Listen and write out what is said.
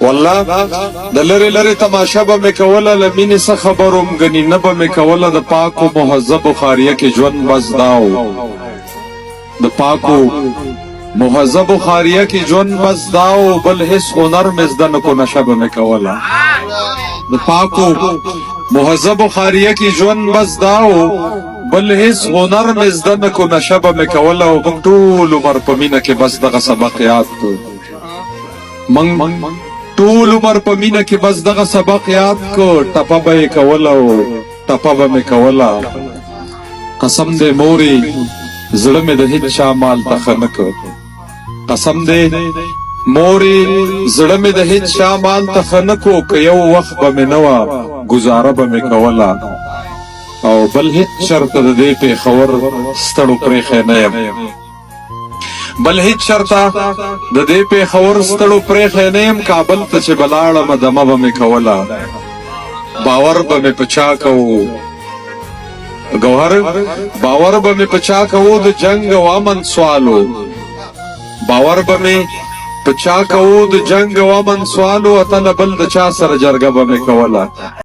والله د لری لری تماشا به مې کوله له مینې څه خبروم ګنې نه به مې کوله د پاکو مهذبو ښاریه کې ژوند بس دا و د پاکو مهذبو ښاریه کې ژوند بس دا و بل هېڅ هنر مې زده نه کو نشه به مې کوله د پاکو مهذبو ښاریه کې ژوند بس دا و بل هېڅ هنر مې زده نه کو نشه به مې کوله او موږ ټول عمر په مینه کې بس دغه سبق یاد کړو موږ ټول عمر په مینه کې بس دغه سبق یاد کو ټپه به یې کوله او ټپه به مې کوله قسم دې مورې زړه مې د هېڅ چا مال ته ښه نه کړ قسم دې مورې زړه مې د هېڅ چا مال ته ښه نه کو که یو وخت به مې نه وه ګزاره به مې کوله او بل هېڅ چرته د دې پېښور ستړو پرېښی نه یم بل هیڅ شرطه د دې پېښور ستړو پرېښی نه یم کابل ته چې به لاړمه دمه به مې کوله باور به مې په چا کوو ګوهر باور به مې په چا کوو د جنګ او امن سوالو باور به مې په چا کوو د جنګ او امن سوالو اتله بل د چا سره جرګه به مې کوله